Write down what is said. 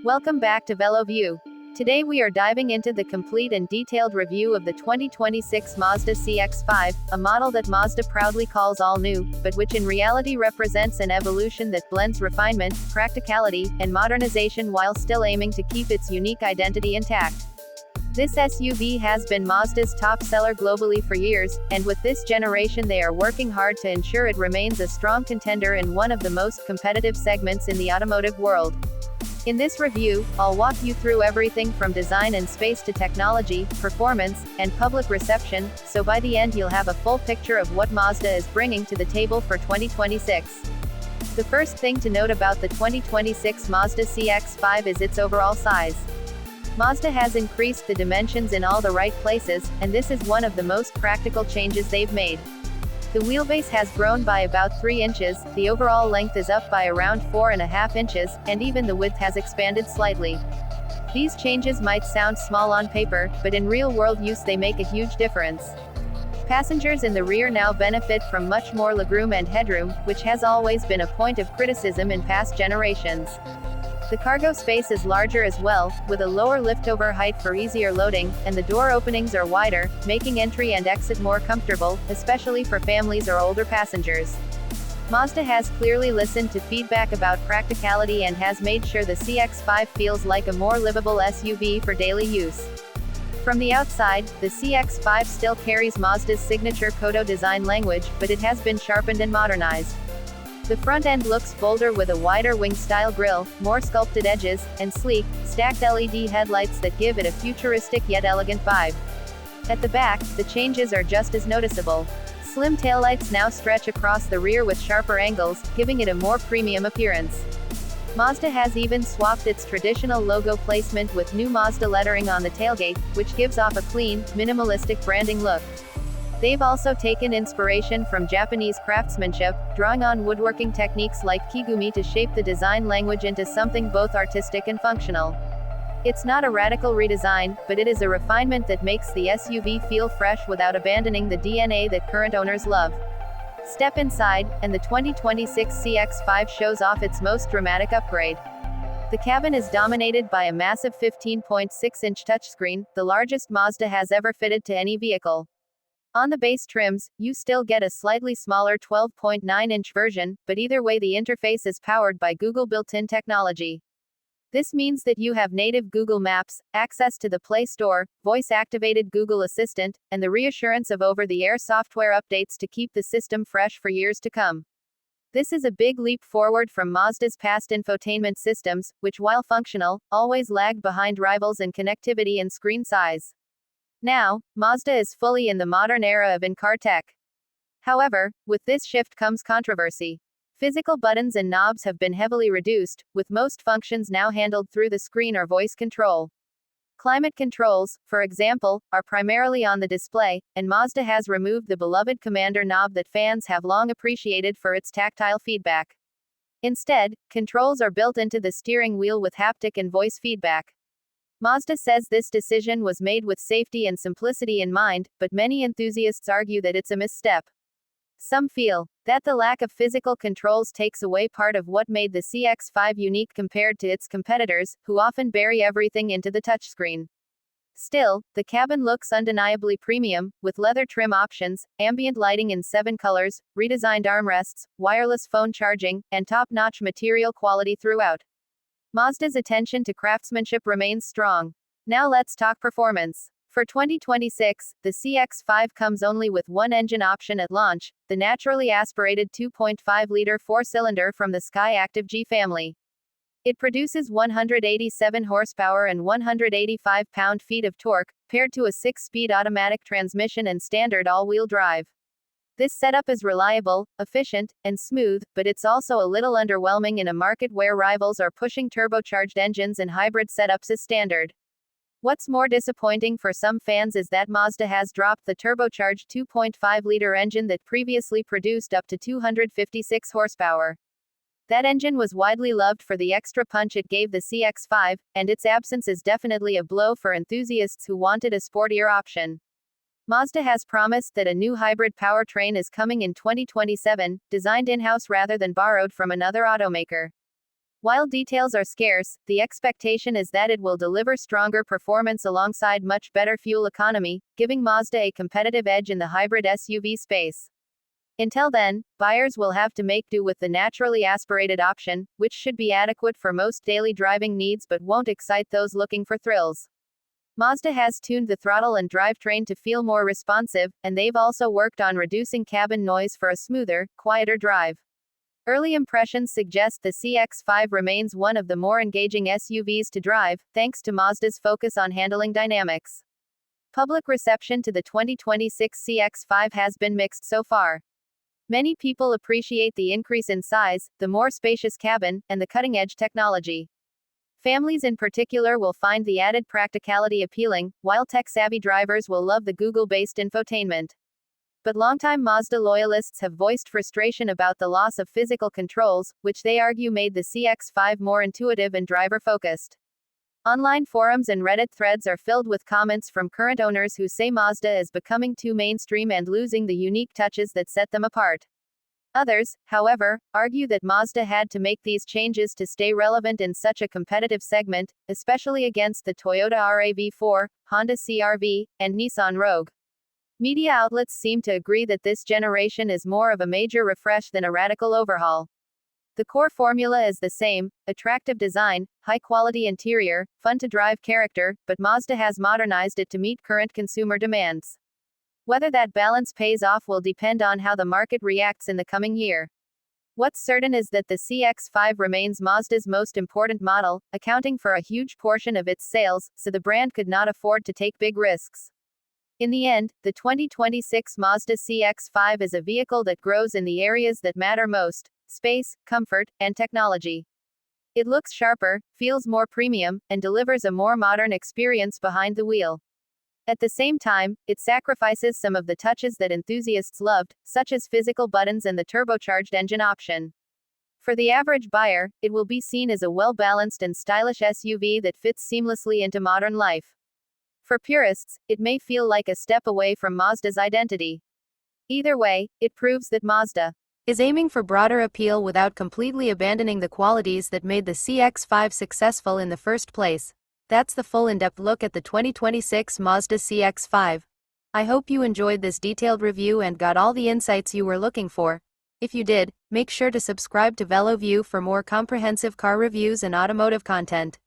Welcome back to VeloView. Today we are diving into the complete and detailed review of the 2026 Mazda CX-5, a model that Mazda proudly calls all new, but which in reality represents an evolution that blends refinement, practicality, and modernization while still aiming to keep its unique identity intact. This SUV has been Mazda's top seller globally for years, and with this generation they are working hard to ensure it remains a strong contender in one of the most competitive segments in the automotive world. In this review, I'll walk you through everything from design and space to technology, performance, and public reception, so by the end you'll have a full picture of what Mazda is bringing to the table for 2026. The first thing to note about the 2026 Mazda CX-5 is its overall size. Mazda has increased the dimensions in all the right places, and this is one of the most practical changes they've made. The wheelbase has grown by about 3 inches, the overall length is up by around 4.5 inches, and even the width has expanded slightly. These changes might sound small on paper, but in real-world use they make a huge difference. Passengers in the rear now benefit from much more legroom and headroom, which has always been a point of criticism in past generations. The cargo space is larger as well, with a lower liftover height for easier loading, and the door openings are wider, making entry and exit more comfortable, especially for families or older passengers. Mazda has clearly listened to feedback about practicality and has made sure the CX-5 feels like a more livable SUV for daily use. From the outside, the CX-5 still carries Mazda's signature Kodo design language, but it has been sharpened and modernized. The front end looks bolder with a wider wing-style grille, more sculpted edges, and sleek, stacked LED headlights that give it a futuristic yet elegant vibe. At the back, the changes are just as noticeable. Slim taillights now stretch across the rear with sharper angles, giving it a more premium appearance. Mazda has even swapped its traditional logo placement with new Mazda lettering on the tailgate, which gives off a clean, minimalistic branding look. They've also taken inspiration from Japanese craftsmanship, drawing on woodworking techniques like kigumi to shape the design language into something both artistic and functional. It's not a radical redesign, but it is a refinement that makes the SUV feel fresh without abandoning the DNA that current owners love. Step inside, and the 2026 CX-5 shows off its most dramatic upgrade. The cabin is dominated by a massive 15.6-inch touchscreen, the largest Mazda has ever fitted to any vehicle. On the base trims, you still get a slightly smaller 12.9-inch version, but either way the interface is powered by Google built-in technology. This means that you have native Google Maps, access to the Play Store, voice-activated Google Assistant, and the reassurance of over-the-air software updates to keep the system fresh for years to come. This is a big leap forward from Mazda's past infotainment systems, which while functional, always lagged behind rivals in connectivity and screen size. Now, Mazda is fully in the modern era of in-car tech. However, with this shift comes controversy. Physical buttons and knobs have been heavily reduced, with most functions now handled through the screen or voice control. Climate controls, for example, are primarily on the display, and Mazda has removed the beloved commander knob that fans have long appreciated for its tactile feedback. Instead, controls are built into the steering wheel with haptic and voice feedback. Mazda says this decision was made with safety and simplicity in mind, but many enthusiasts argue that it's a misstep. Some feel that the lack of physical controls takes away part of what made the CX-5 unique compared to its competitors, who often bury everything into the touchscreen. Still, the cabin looks undeniably premium, with leather trim options, ambient lighting in 7 colors, redesigned armrests, wireless phone charging, and top-notch material quality throughout. Mazda's attention to craftsmanship remains strong. Now let's talk performance. For 2026, the CX-5 comes only with one engine option at launch, the naturally aspirated 2.5-liter 4-cylinder from the Skyactiv G family. It produces 187 horsepower and 185 pound-feet of torque, paired to a 6-speed automatic transmission and standard all-wheel drive. This setup is reliable, efficient, and smooth, but it's also a little underwhelming in a market where rivals are pushing turbocharged engines and hybrid setups as standard. What's more disappointing for some fans is that Mazda has dropped the turbocharged 2.5-liter engine that previously produced up to 256 horsepower. That engine was widely loved for the extra punch it gave the CX-5, and its absence is definitely a blow for enthusiasts who wanted a sportier option. Mazda has promised that a new hybrid powertrain is coming in 2027, designed in-house rather than borrowed from another automaker. While details are scarce, the expectation is that it will deliver stronger performance alongside much better fuel economy, giving Mazda a competitive edge in the hybrid SUV space. Until then, buyers will have to make do with the naturally aspirated option, which should be adequate for most daily driving needs but won't excite those looking for thrills. Mazda has tuned the throttle and drivetrain to feel more responsive, and they've also worked on reducing cabin noise for a smoother, quieter drive. Early impressions suggest the CX-5 remains one of the more engaging SUVs to drive, thanks to Mazda's focus on handling dynamics. Public reception to the 2026 CX-5 has been mixed so far. Many people appreciate the increase in size, the more spacious cabin, and the cutting-edge technology. Families in particular will find the added practicality appealing, while tech-savvy drivers will love the Google-based infotainment. But longtime Mazda loyalists have voiced frustration about the loss of physical controls, which they argue made the CX-5 more intuitive and driver-focused. Online forums and Reddit threads are filled with comments from current owners who say Mazda is becoming too mainstream and losing the unique touches that set them apart. Others, however, argue that Mazda had to make these changes to stay relevant in such a competitive segment, especially against the Toyota RAV4, Honda CR-V, and Nissan Rogue. Media outlets seem to agree that this generation is more of a major refresh than a radical overhaul. The core formula is the same: attractive design, high-quality interior, fun-to-drive character, but Mazda has modernized it to meet current consumer demands. Whether that balance pays off will depend on how the market reacts in the coming year. What's certain is that the CX-5 remains Mazda's most important model, accounting for a huge portion of its sales, so the brand could not afford to take big risks. In the end, the 2026 Mazda CX-5 is a vehicle that grows in the areas that matter most: space, comfort, and technology. It looks sharper, feels more premium, and delivers a more modern experience behind the wheel. At the same time, it sacrifices some of the touches that enthusiasts loved, such as physical buttons and the turbocharged engine option. For the average buyer, it will be seen as a well-balanced and stylish SUV that fits seamlessly into modern life. For purists, it may feel like a step away from Mazda's identity. Either way, it proves that Mazda is aiming for broader appeal without completely abandoning the qualities that made the CX-5 successful in the first place. That's the full in-depth look at the 2026 Mazda CX-5. I hope you enjoyed this detailed review and got all the insights you were looking for. If you did, make sure to subscribe to VeloView for more comprehensive car reviews and automotive content.